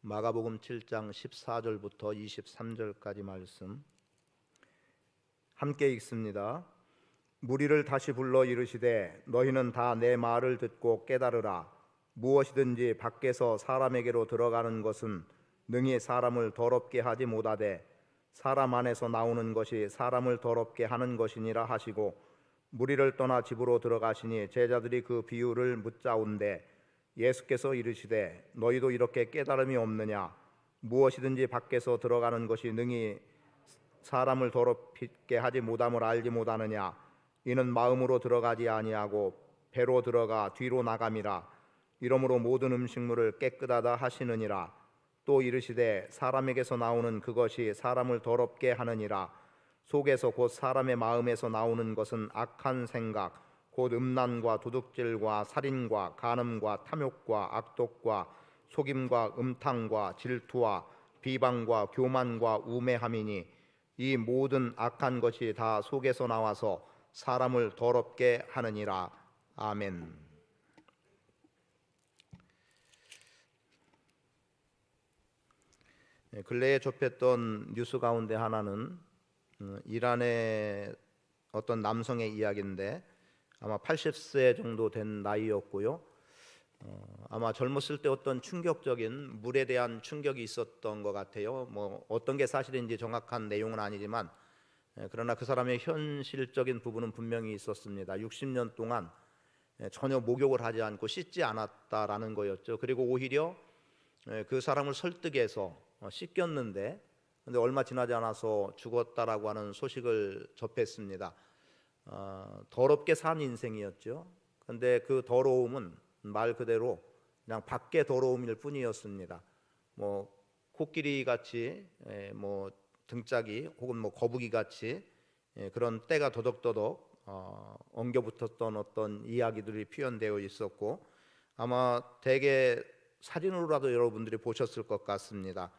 마가복음 7장 14절부터 23절까지 말씀 함께 읽습니다. 무리를 다시 불러 이르시되 너희는 다 내 말을 듣고 깨달으라. 무엇이든지 밖에서 사람에게로 들어가는 것은 능히 사람을 더럽게 하지 못하되 사람 안에서 나오는 것이 사람을 더럽게 하는 것이니라 하시고, 무리를 떠나 집으로 들어가시니 제자들이 그 비유를 묻자온대 예수께서 이르시되 너희도 이렇게 깨달음이 없느냐? 무엇이든지 밖에서 들어가는 것이 능히 사람을 더럽게 하지 못함을 알지 못하느냐? 이는 마음으로 들어가지 아니하고 배로 들어가 뒤로 나감이라. 이러므로 모든 음식물을 깨끗하다 하시느니라. 또 이르시되 사람에게서 나오는 그것이 사람을 더럽게 하느니라. 속에서 곧 사람의 마음에서 나오는 것은 악한 생각 곧 음란과 도둑질과 살인과 간음과 탐욕과 악독과 속임과 음탕과 질투와 비방과 교만과 우매함이니 이 모든 악한 것이 다 속에서 나와서 사람을 더럽게 하느니라. 아멘. 근래에 접했던 뉴스 가운데 하나는 이란의 어떤 남성의 이야기인데 아마 80세 정도 된 나이였고요. 아마 젊었을 때 어떤 충격적인 물에 대한 충격이 있었던 것 같아요. 뭐 어떤 게 사실인지 정확한 내용은 아니지만 그러나 그 사람의 현실적인 부분은 분명히 있었습니다. 60년 동안 전혀 목욕을 하지 않고 씻지 않았다라는 거였죠. 그리고 오히려 그 사람을 설득해서 씻겼는데 근데 얼마 지나지 않아서 죽었다라고 하는 소식을 접했습니다. 더럽게 산 인생이었죠. 그런데 그 더러움은 말 그대로 그냥 밖의 더러움일 뿐이었습니다. 뭐 코끼리 같이 뭐 등짝이 혹은 뭐 거북이 같이 그런 때가 더덕더덕 엉겨붙었던 어떤 이야기들이 표현되어 있었고 아마 대개 사진으로라도 여러분들이 보셨을 것 같습니다.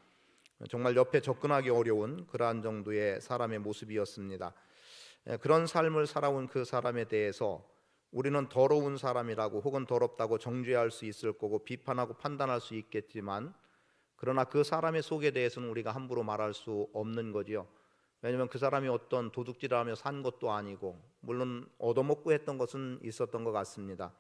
정말 옆에 접근하기 어려운 그러한 정도의 사람의 모습이었습니다. 그런 삶을 살아온 그 사람에 대해서 우리는 더러운 사람이라고 혹은 더럽다고 정죄할 수 있을 거고 비판하고 판단할 수 있겠지만 그러나 그 사람의 속에 대해서는 우리가 함부로 말할 수 없는 거지요. 왜냐하면 그 사람이 어떤 도둑질을 하며 산 것도 아니고 물론 얻어먹고 했던 것은 있었던 것 같습니다.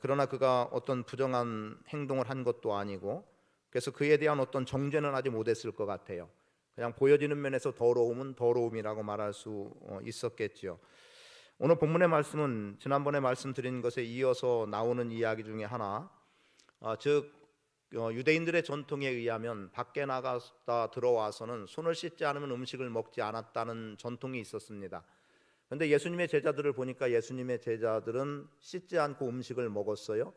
그러나 그가 어떤 부정한 행동을 한 것도 아니고 그래서 그에 대한 어떤 정죄는 하지 못했을 것 같아요. 그냥 보여지는 면에서 더러움은 더러움이라고 말할 수 있었겠죠. 오늘 본문의 말씀은 지난번에 말씀드린 것에 이어서 나오는 이야기 중에 하나, 즉 유대인들의 전통에 의하면 밖에 나갔다 들어와서는 손을 씻지 않으면 음식을 먹지 않았다는 전통이 있었습니다. 그런데 예수님의 제자들을 보니까 예수님의 제자들은 씻지 않고 음식을 먹었어요.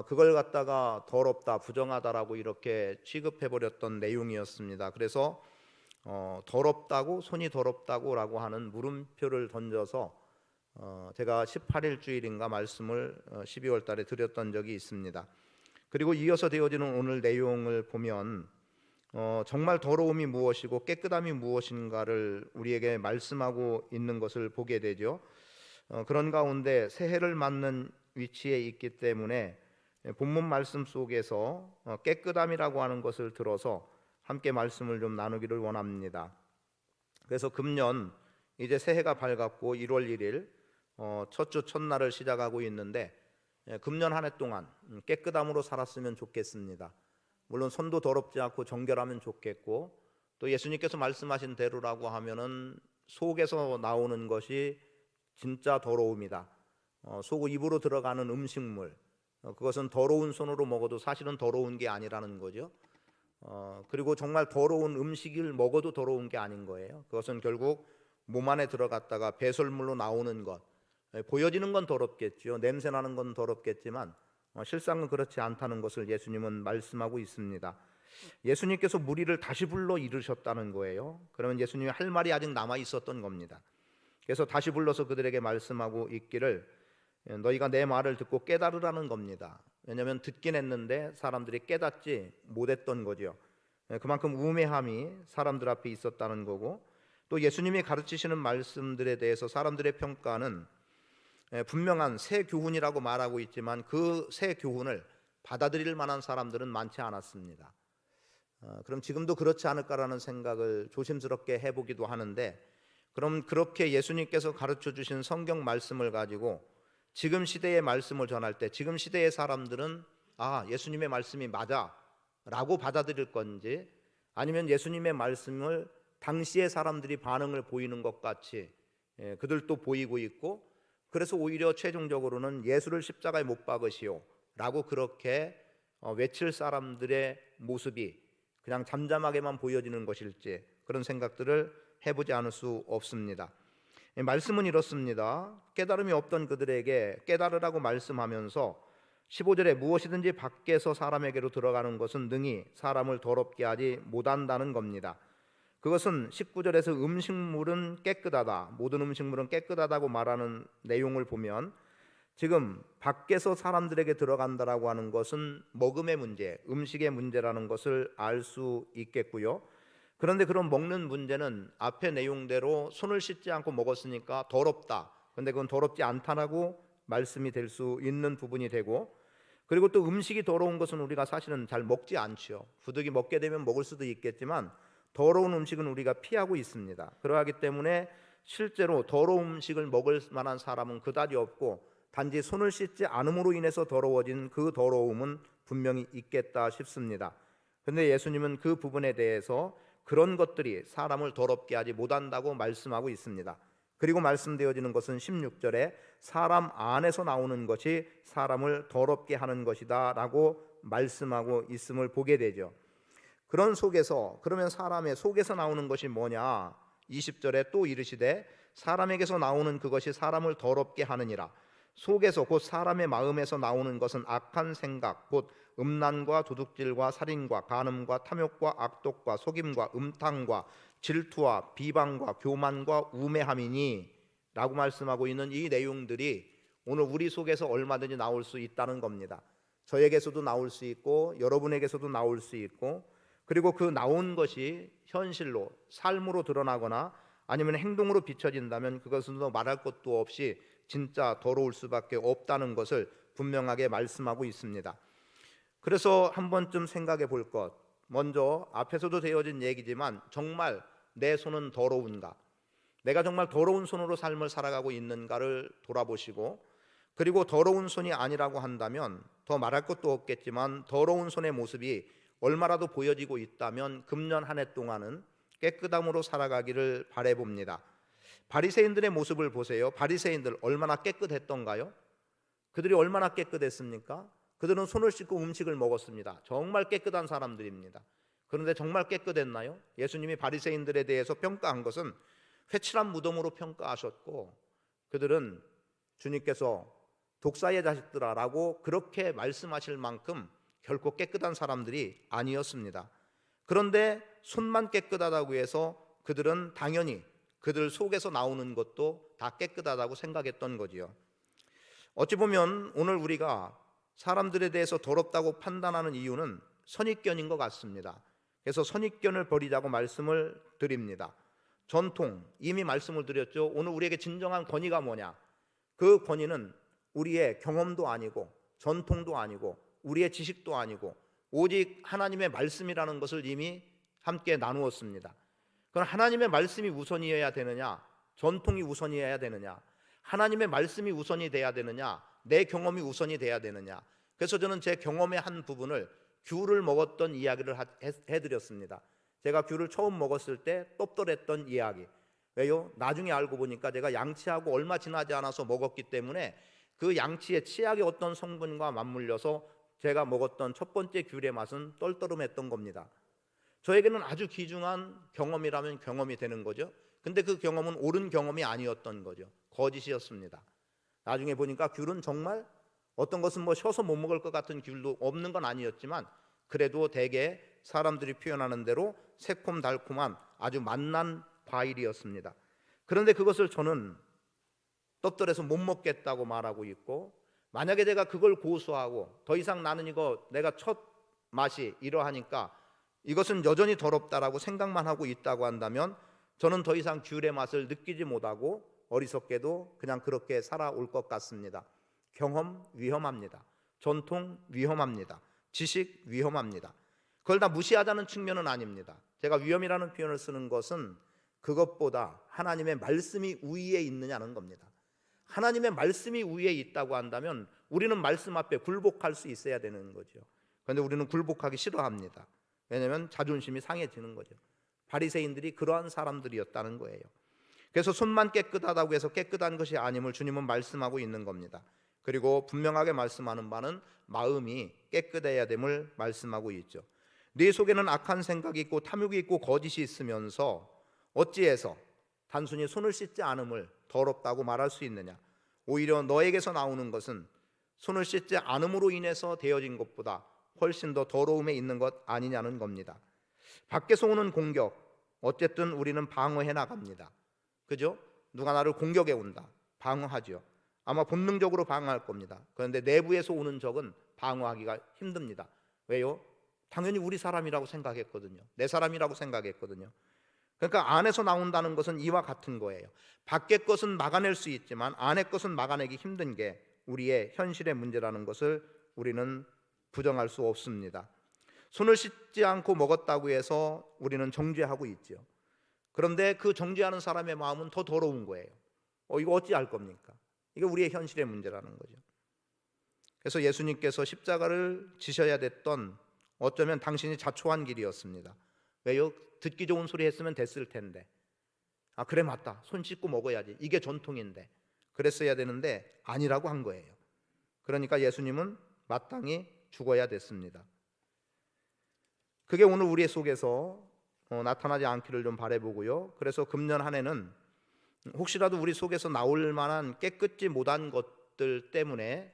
그걸 갖다가 더럽다, 부정하다라고 이렇게 취급해버렸던 내용이었습니다. 그래서 더럽다고, 손이 더럽다고라고 하는 물음표를 던져서 제가 18일 주일인가 말씀을 12월 달에 드렸던 적이 있습니다. 그리고 이어서 되어지는 오늘 내용을 보면 정말 더러움이 무엇이고 깨끗함이 무엇인가를 우리에게 말씀하고 있는 것을 보게 되죠. 그런 가운데 새해를 맞는 위치에 있기 때문에 본문 말씀 속에서 깨끗함이라고 하는 것을 들어서 함께 말씀을 좀 나누기를 원합니다. 그래서 금년 이제 새해가 밝았고 1월 1일 첫 주 첫날을 시작하고 있는데 금년 한 해 동안 깨끗함으로 살았으면 좋겠습니다. 물론 손도 더럽지 않고 정결하면 좋겠고 또 예수님께서 말씀하신 대로라고 하면은 속에서 나오는 것이 진짜 더러움이다. 속 입으로 들어가는 음식물 그것은 더러운 손으로 먹어도 사실은 더러운 게 아니라는 거죠. 그리고 정말 더러운 음식을 먹어도 더러운 게 아닌 거예요. 그것은 결국 몸 안에 들어갔다가 배설물로 나오는 것, 보여지는 건 더럽겠죠. 냄새 나는 건 더럽겠지만 실상은 그렇지 않다는 것을 예수님은 말씀하고 있습니다. 예수님께서 무리를 다시 불러 이르셨다는 거예요. 그러면 예수님이 할 말이 아직 남아 있었던 겁니다. 그래서 다시 불러서 그들에게 말씀하고 있기를 너희가 내 말을 듣고 깨달으라는 겁니다. 왜냐하면 듣긴 했는데 사람들이 깨닫지 못했던 거죠. 그만큼 우매함이 사람들 앞에 있었다는 거고 또 예수님이 가르치시는 말씀들에 대해서 사람들의 평가는 분명한 새 교훈이라고 말하고 있지만 그 새 교훈을 받아들일 만한 사람들은 많지 않았습니다. 그럼 지금도 그렇지 않을까라는 생각을 조심스럽게 해보기도 하는데, 그럼 그렇게 예수님께서 가르쳐 주신 성경 말씀을 가지고 지금 시대의 말씀을 전할 때 지금 시대의 사람들은 예수님의 말씀이 맞아 라고 받아들일 건지, 아니면 예수님의 말씀을 당시의 사람들이 반응을 보이는 것 같이 그들도 보이고 있고, 그래서 오히려 최종적으로는 예수를 십자가에 못 박으시오 라고 그렇게 외칠 사람들의 모습이 그냥 잠잠하게만 보여지는 것일지, 그런 생각들을 해보지 않을 수 없습니다. 말씀은 이렇습니다. 깨달음이 없던 그들에게 깨달으라고 말씀하면서 15절에 무엇이든지 밖에서 사람에게로 들어가는 것은 능히 사람을 더럽게 하지 못한다는 겁니다. 그것은 19절에서 음식물은 깨끗하다, 모든 음식물은 깨끗하다고 말하는 내용을 보면 지금 밖에서 사람들에게 들어간다라고 하는 것은 먹음의 문제, 음식의 문제라는 것을 알 수 있겠고요. 그런데 그런 먹는 문제는 앞의 내용대로 손을 씻지 않고 먹었으니까 더럽다, 그런데 그건 더럽지 않다라고 말씀이 될 수 있는 부분이 되고, 그리고 또 음식이 더러운 것은 우리가 사실은 잘 먹지 않죠. 부득이 먹게 되면 먹을 수도 있겠지만 더러운 음식은 우리가 피하고 있습니다. 그러하기 때문에 실제로 더러운 음식을 먹을 만한 사람은 그다지 없고, 단지 손을 씻지 않음으로 인해서 더러워진 그 더러움은 분명히 있겠다 싶습니다. 그런데 예수님은 그 부분에 대해서 그런 것들이 사람을 더럽게 하지 못한다고 말씀하고 있습니다. 그리고 말씀되어지는 것은 16절에 사람 안에서 나오는 것이 사람을 더럽게 하는 것이다 라고 말씀하고 있음을 보게 되죠. 그런 속에서, 그러면 사람의 속에서 나오는 것이 뭐냐? 20절에 또 이르시되 사람에게서 나오는 그것이 사람을 더럽게 하느니라. 속에서 곧 사람의 마음에서 나오는 것은 악한 생각, 곧 음란과 도둑질과 살인과 간음과 탐욕과 악독과 속임과 음탕과 질투와 비방과 교만과 우매함이니 라고 말씀하고 있는 이 내용들이 오늘 우리 속에서 얼마든지 나올 수 있다는 겁니다. 저에게서도 나올 수 있고 여러분에게서도 나올 수 있고, 그리고 그 나온 것이 현실로 삶으로 드러나거나 아니면 행동으로 비춰진다면 그것은 더 말할 것도 없이 진짜 더러울 수밖에 없다는 것을 분명하게 말씀하고 있습니다. 그래서 한 번쯤 생각해 볼 것, 먼저 앞에서도 되어진 얘기지만 정말 내 손은 더러운가? 내가 정말 더러운 손으로 삶을 살아가고 있는가를 돌아보시고, 그리고 더러운 손이 아니라고 한다면 더 말할 것도 없겠지만 더러운 손의 모습이 얼마라도 보여지고 있다면 금년 한 해 동안은 깨끗함으로 살아가기를 바라봅니다. 바리새인들의 모습을 보세요. 바리새인들 얼마나 깨끗했던가요? 그들이 얼마나 깨끗했습니까? 그들은 손을 씻고 음식을 먹었습니다. 정말 깨끗한 사람들입니다. 그런데 정말 깨끗했나요? 예수님이 바리새인들에 대해서 평가한 것은 회칠한 무덤으로 평가하셨고, 그들은 주님께서 독사의 자식들아라고 그렇게 말씀하실 만큼 결코 깨끗한 사람들이 아니었습니다. 그런데 손만 깨끗하다고 해서 그들은 당연히 그들 속에서 나오는 것도 다 깨끗하다고 생각했던 거지요. 어찌 보면 오늘 우리가 사람들에 대해서 더럽다고 판단하는 이유는 선입견인 것 같습니다. 그래서 선입견을 버리자고 말씀을 드립니다. 전통, 이미 말씀을 드렸죠. 오늘 우리에게 진정한 권위가 뭐냐? 그 권위는 우리의 경험도 아니고 전통도 아니고 우리의 지식도 아니고 오직 하나님의 말씀이라는 것을 이미 함께 나누었습니다. 그럼 하나님의 말씀이 우선이어야 되느냐? 전통이 우선이어야 되느냐? 하나님의 말씀이 우선이 돼야 되느냐? 내 경험이 우선이 돼야 되느냐? 그래서 저는 제 경험의 한 부분을 귤을 먹었던 이야기를 해드렸습니다. 제가 귤을 처음 먹었을 때 떱떱했던 이야기. 왜요? 나중에 알고 보니까 제가 양치하고 얼마 지나지 않아서 먹었기 때문에 그 양치의 치약의 어떤 성분과 맞물려서 제가 먹었던 첫 번째 귤의 맛은 떨떠름했던 겁니다. 저에게는 아주 귀중한 경험이라면 경험이 되는 거죠. 근데 그 경험은 옳은 경험이 아니었던 거죠. 거짓이었습니다. 나중에 보니까 귤은 정말 어떤 것은 쉬어서 못 먹을 것 같은 귤도 없는 건 아니었지만 그래도 대개 사람들이 표현하는 대로 새콤달콤한 아주 맛난 과일이었습니다. 그런데 그것을 저는 떱떱해서 못 먹겠다고 말하고 있고, 만약에 제가 그걸 고수하고 더 이상 나는 이거 내가 첫 맛이 이러하니까 이것은 여전히 더럽다라고 생각만 하고 있다고 한다면 저는 더 이상 귤의 맛을 느끼지 못하고 어리석게도 그냥 그렇게 살아올 것 같습니다. 경험 위험합니다. 전통 위험합니다. 지식 위험합니다. 그걸 다 무시하자는 측면은 아닙니다. 제가 위험이라는 표현을 쓰는 것은 그것보다 하나님의 말씀이 우위에 있느냐는 겁니다. 하나님의 말씀이 우위에 있다고 한다면 우리는 말씀 앞에 굴복할 수 있어야 되는 거죠. 그런데 우리는 굴복하기 싫어합니다. 왜냐하면 자존심이 상해지는 거죠. 바리새인들이 그러한 사람들이었다는 거예요. 그래서 손만 깨끗하다고 해서 깨끗한 것이 아님을 주님은 말씀하고 있는 겁니다. 그리고 분명하게 말씀하는 바는 마음이 깨끗해야 됨을 말씀하고 있죠. 네 속에는 악한 생각이 있고 탐욕이 있고 거짓이 있으면서 어찌해서 단순히 손을 씻지 않음을 더럽다고 말할 수 있느냐? 오히려 너에게서 나오는 것은 손을 씻지 않음으로 인해서 되어진 것보다 훨씬 더 더러움에 있는 것 아니냐는 겁니다. 밖에서 오는 공격, 어쨌든 우리는 방어해 나갑니다. 그죠? 누가 나를 공격해 온다, 방어하죠. 아마 본능적으로 방어할 겁니다. 그런데 내부에서 오는 적은 방어하기가 힘듭니다. 왜요? 당연히 우리 사람이라고 생각했거든요. 내 사람이라고 생각했거든요. 그러니까 안에서 나온다는 것은 이와 같은 거예요. 밖의 것은 막아낼 수 있지만 안의 것은 막아내기 힘든 게 우리의 현실의 문제라는 것을 우리는 부정할 수 없습니다. 손을 씻지 않고 먹었다고 해서 우리는 정죄하고 있죠. 그런데 그 정죄하는 사람의 마음은 더 더러운 거예요. 이거 어찌할 겁니까? 이게 우리의 현실의 문제라는 거죠. 그래서 예수님께서 십자가를 지셔야 됐던, 어쩌면 당신이 자초한 길이었습니다. 왜요? 듣기 좋은 소리 했으면 됐을 텐데, 그래 맞다, 손 씻고 먹어야지, 이게 전통인데, 그랬어야 되는데 아니라고 한 거예요. 그러니까 예수님은 마땅히 죽어야 됐습니다. 그게 오늘 우리 속에서 나타나지 않기를 좀 바라보고요. 그래서 금년 한 해는 혹시라도 우리 속에서 나올 만한 깨끗지 못한 것들 때문에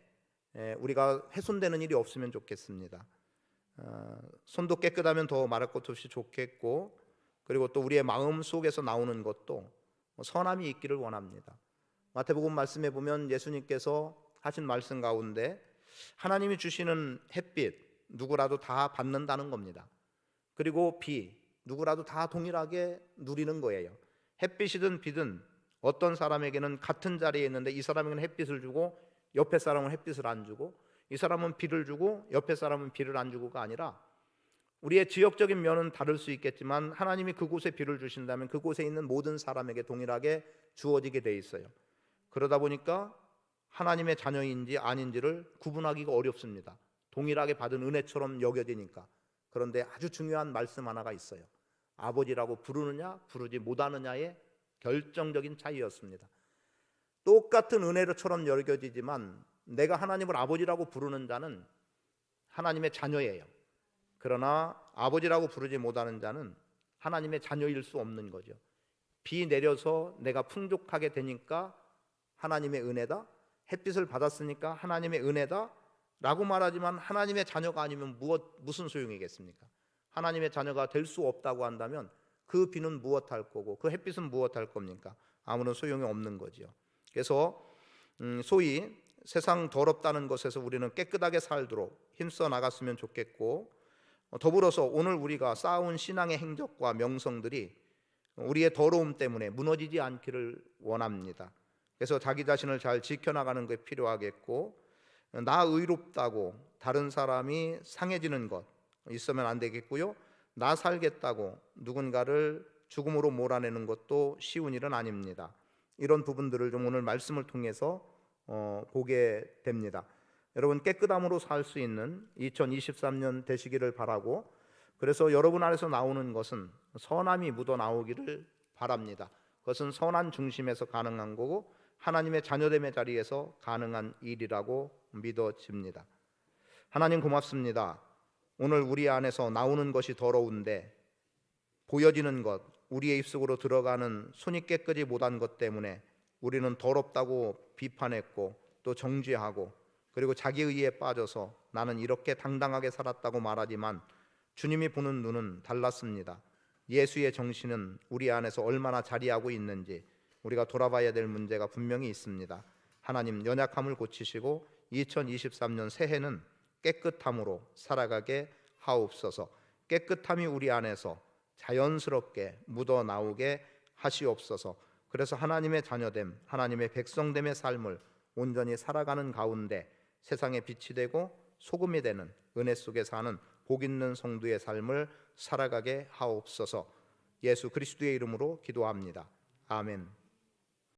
우리가 훼손되는 일이 없으면 좋겠습니다. 손도 깨끗하면 더 말할 것 없이 좋겠고, 그리고 또 우리의 마음 속에서 나오는 것도 선함이 있기를 원합니다. 마태복음 말씀에 보면 예수님께서 하신 말씀 가운데 하나님이 주시는 햇빛 누구라도 다 받는다는 겁니다. 그리고 비 누구라도 다 동일하게 누리는 거예요. 햇빛이든 비든 어떤 사람에게는 같은 자리에 있는데 이 사람에게는 햇빛을 주고 옆에 사람은 햇빛을 안 주고, 이 사람은 비를 주고 옆에 사람은 비를 안 주고가 아니라, 우리의 지역적인 면은 다를 수 있겠지만 하나님이 그곳에 비를 주신다면 그곳에 있는 모든 사람에게 동일하게 주어지게 돼 있어요. 그러다 보니까 하나님의 자녀인지 아닌지를 구분하기가 어렵습니다. 동일하게 받은 은혜처럼 여겨지니까. 그런데 아주 중요한 말씀 하나가 있어요. 아버지라고 부르느냐 부르지 못하느냐의 결정적인 차이였습니다. 똑같은 은혜처럼 여겨지지만 내가 하나님을 아버지라고 부르는 자는 하나님의 자녀예요. 그러나 아버지라고 부르지 못하는 자는 하나님의 자녀일 수 없는 거죠. 비 내려서 내가 풍족하게 되니까 하나님의 은혜다, 햇빛을 받았으니까 하나님의 은혜다 라고 말하지만 하나님의 자녀가 아니면 무슨 소용이겠습니까? 하나님의 자녀가 될 수 없다고 한다면 그 비는 무엇할 거고 그 햇빛은 무엇할 겁니까? 아무런 소용이 없는 거죠. 그래서 소위 세상 더럽다는 것에서 우리는 깨끗하게 살도록 힘써 나갔으면 좋겠고, 더불어서 오늘 우리가 쌓아온 신앙의 행적과 명성들이 우리의 더러움 때문에 무너지지 않기를 원합니다. 그래서 자기 자신을 잘 지켜나가는 게 필요하겠고, 나 의롭다고 다른 사람이 상해지는 것 있으면 안 되겠고요. 나 살겠다고 누군가를 죽음으로 몰아내는 것도 쉬운 일은 아닙니다. 이런 부분들을 좀 오늘 말씀을 통해서 보게 됩니다. 여러분, 깨끗함으로 살 수 있는 2023년 되시기를 바라고, 그래서 여러분 안에서 나오는 것은 선함이 묻어 나오기를 바랍니다. 그것은 선한 중심에서 가능한 거고 하나님의 자녀됨의 자리에서 가능한 일이라고 믿어집니다. 하나님 고맙습니다. 오늘 우리 안에서 나오는 것이 더러운데 보여지는 것, 우리의 입속으로 들어가는 손이 깨끗이 못한 것 때문에 우리는 더럽다고 비판했고 또 정죄하고, 그리고 자기 의에 빠져서 나는 이렇게 당당하게 살았다고 말하지만 주님이 보는 눈은 달랐습니다. 예수의 정신은 우리 안에서 얼마나 자리하고 있는지 우리가 돌아봐야 될 문제가 분명히 있습니다. 하나님, 연약함을 고치시고 2023년 새해는 깨끗함으로 살아가게 하옵소서. 깨끗함이 우리 안에서 자연스럽게 묻어나오게 하시옵소서. 그래서 하나님의 자녀됨, 하나님의 백성됨의 삶을 온전히 살아가는 가운데 세상의 빛이 되고 소금이 되는 은혜 속에 사는 복 있는 성도의 삶을 살아가게 하옵소서. 예수 그리스도의 이름으로 기도합니다. 아멘.